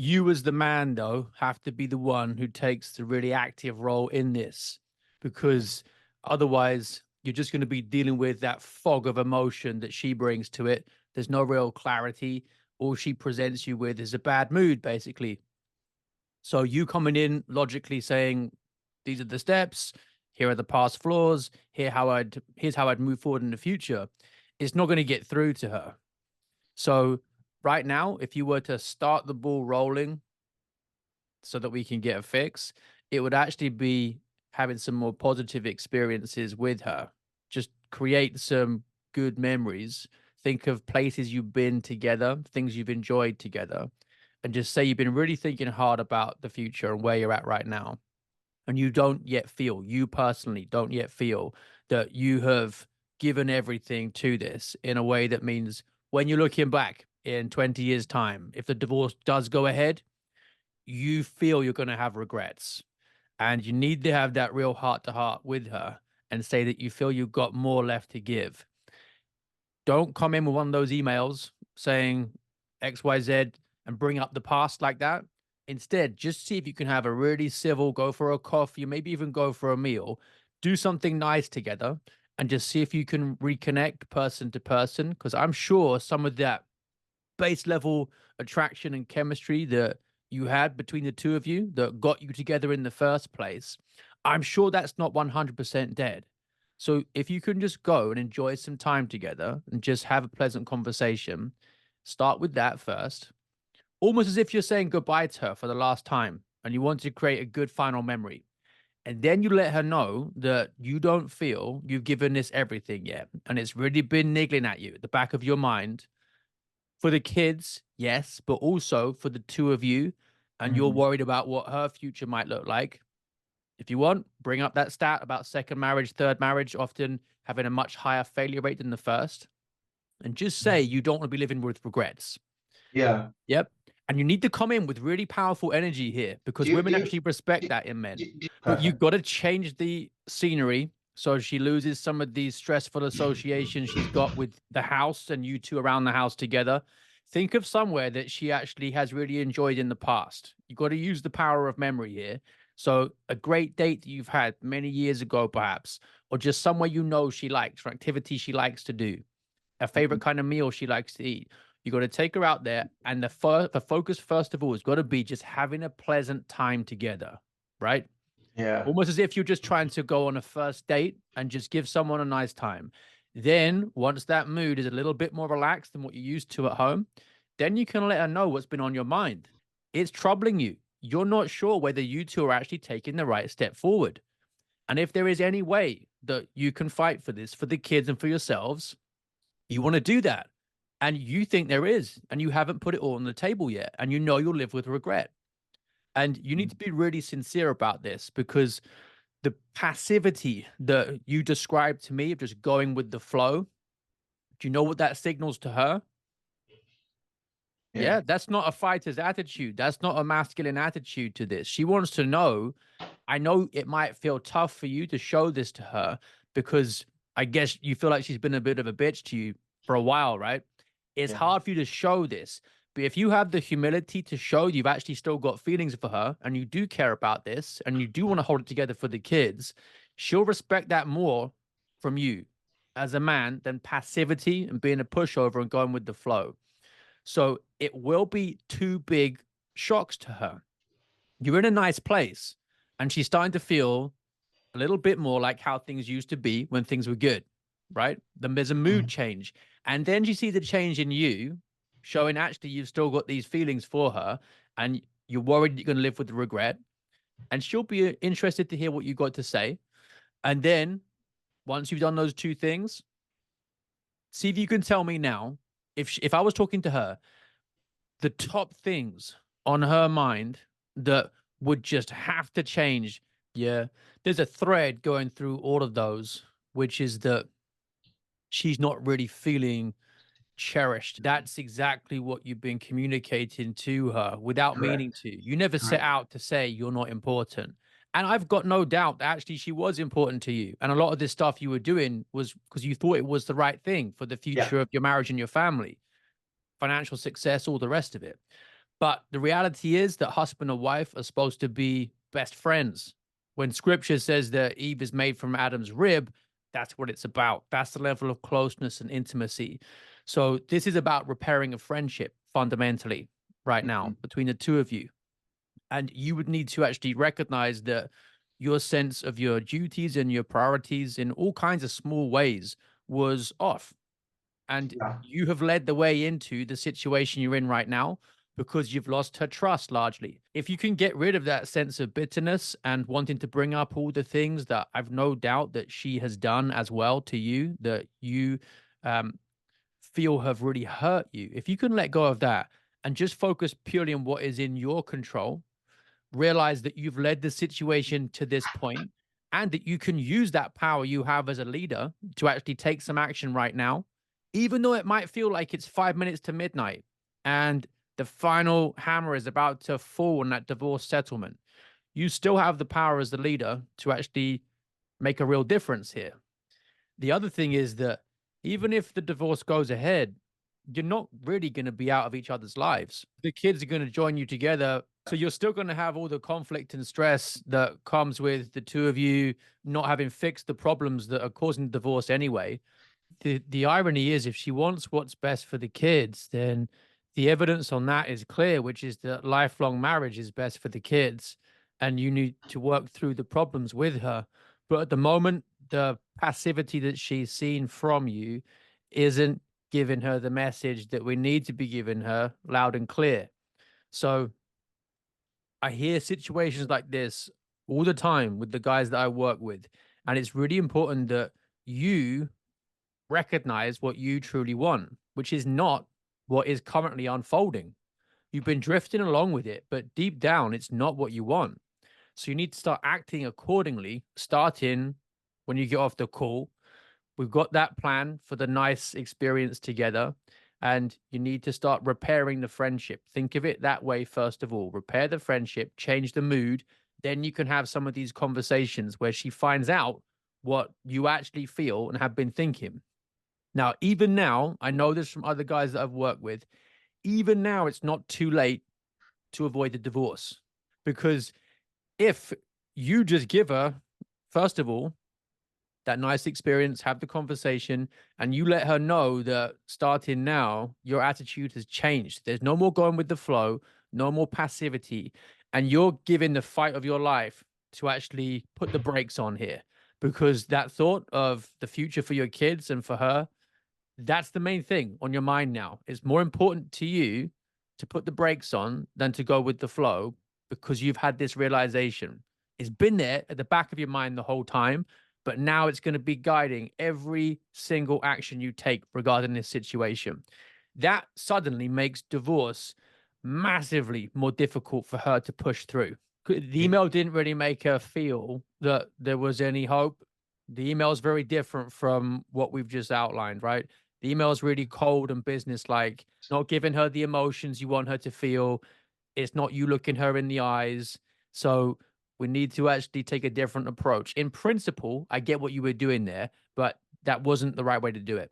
You as the man, though, have to be the one who takes the really active role in this, because otherwise you're just going to be dealing with that fog of emotion that she brings to it. There's no real clarity. All she presents you with is a bad mood, basically. So you coming in logically saying, these are the steps, here are the past flaws, here's how I'd move forward in the future. It's not going to get through to her. So right now, if you were to start the ball rolling so that we can get a fix, it would actually be having some more positive experiences with her. Just create some good memories. Think of places you've been together, things you've enjoyed together, and just say you've been really thinking hard about the future and where you're at right now. And you personally don't yet feel that you have given everything to this in a way that means when you're looking back in 20 years' time, if the divorce does go ahead, you feel you're going to have regrets. And you need to have that real heart to heart with her and say that you feel you've got more left to give. Don't come in with one of those emails saying XYZ and bring up the past like that. Instead, just see if you can have a really civil, go for a coffee, maybe even go for a meal, do something nice together, and just see if you can reconnect person to person. Because I'm sure some of that base level attraction and chemistry that you had between the two of you that got you together in the first place, I'm sure that's not 100% dead. So if you can just go and enjoy some time together and just have a pleasant conversation, start with that first, almost as if you're saying goodbye to her for the last time and you want to create a good final memory. And then you let her know that you don't feel you've given this everything yet. And it's really been niggling at you at the back of your mind for the kids, yes, but also for the two of you. And you're Mhm. worried about what her future might look like. If you want, bring up that stat about second marriage, third marriage, often having a much higher failure rate than the first. And just say you don't want to be living with regrets. Yeah. Yep. And you need to come in with really powerful energy here Do because you women do you actually respect do that in men. But you've perfect. got to change the scenery so she loses some of these stressful associations she's got with the house and you two around the house together. Think of somewhere that she actually has really enjoyed in the past. You've got to use the power of memory here. So, a great date that you've had many years ago, perhaps, or just somewhere you know she likes, or activity she likes to do, a favorite Mhm. kind of meal she likes to eat. You got to take her out there, and the focus first of all has got to be just having a pleasant time together, right? Yeah. Almost as if you're just trying to go on a first date and just give someone a nice time. Then, once that mood is a little bit more relaxed than what you're used to at home, then you can let her know what's been on your mind. It's troubling you. You're not sure whether you two are actually taking the right step forward. And if there is any way that you can fight for this, for the kids and for yourselves, you want to do that. And you think there is, and you haven't put it all on the table yet. And you know you'll live with regret. And you need Mm. to be really sincere about this because the passivity that you described to me of just going with the flow, do you know what that signals to her? Yeah. Yeah, that's not a fighter's attitude. That's not a masculine attitude to this. She wants to know. I know it might feel tough for you to show this to her because I guess you feel like she's been a bit of a bitch to you for a while, right? It's Yeah. hard for you to show this. But if you have the humility to show you've actually still got feelings for her and you do care about this and you do want to hold it together for the kids, she'll respect that more from you as a man than passivity and being a pushover and going with the flow. So it will be two big shocks to her. You're in a nice place, and she's starting to feel a little bit more like how things used to be when things were good, right? Then there's a mood Mhm. change. And then you see the change in you, showing actually you've still got these feelings for her, and you're worried you're going to live with the regret. And she'll be interested to hear what you got to say. And then once you've done those two things, see if you can tell me now if I was talking to her, the top things on her mind that would just have to change. Yeah, there's a thread going through all of those, which is that she's not really feeling cherished. That's exactly what you've been communicating to her without meaning Correct. to. You never set Correct. out to say you're not important. And I've got no doubt that actually she was important to you. And a lot of this stuff you were doing was because you thought it was the right thing for the Yeah. future of your marriage and your family, financial success, all the rest of it. But the reality is that husband and wife are supposed to be best friends. When scripture says that Eve is made from Adam's rib, that's what it's about. That's the level of closeness and intimacy. So this is about repairing a friendship fundamentally right now Mhm. between the two of you. And you would need to actually recognize that your sense of your duties and your priorities in all kinds of small ways was off, and Yeah. you have led the way into the situation you're in right now because you've lost her trust largely. If you can get rid of that sense of bitterness and wanting to bring up all the things that I've no doubt that she has done as well to you, that you um, feel have really hurt you, if you can let go of that and just focus purely on what is in your control, realize that you've led the situation to this point and that you can use that power you have as a leader to actually take some action right now, even though it might feel like it's 5 minutes to midnight and the final hammer is about to fall on that divorce settlement. You still have the power as the leader to actually make a real difference here. The other thing is that even if the divorce goes ahead, you're not really going to be out of each other's lives. The kids are going to join you together. So you're still going to have all the conflict and stress that comes with the two of you not having fixed the problems that are causing the divorce anyway. The irony is if she wants what's best for the kids, then the evidence on that is clear, which is that lifelong marriage is best for the kids, and you need to work through the problems with her. But at the moment, the passivity that she's seen from you isn't giving her the message that we need to be giving her loud and clear. So I hear situations like this all the time with the guys that I work with, and it's really important that you recognize what you truly want, which is not what is currently unfolding. You've been drifting along with it, but deep down, it's not what you want. So you need to start acting accordingly, starting when you get off the call. We've got that plan for the nice experience together, and you need to start repairing the friendship. Think of it that way, first of all. Repair the friendship, change the mood. Then you can have some of these conversations where she finds out what you actually feel and have been thinking. Now, even now, I know this from other guys that I've worked with. Even now, it's not too late to avoid the divorce because if you just give her, first of all, that nice experience, have the conversation, and you let her know that starting now, your attitude has changed. There's no more going with the flow, no more passivity, and you're giving the fight of your life to actually put the brakes on here because that thought of the future for your kids and for her, that's the main thing on your mind now. It's more important to you to put the brakes on than to go with the flow because you've had this realization. It's been there at the back of your mind the whole time, but now it's going to be guiding every single action you take regarding this situation. That suddenly makes divorce massively more difficult for her to push through. The email didn't really make her feel that there was any hope. The email is very different from what we've just outlined, right? The email is really cold and business-like, not giving her the emotions you want her to feel. It's not you looking her in the eyes. So we need to actually take a different approach. In principle, I get what you were doing there, but that wasn't the right way to do it.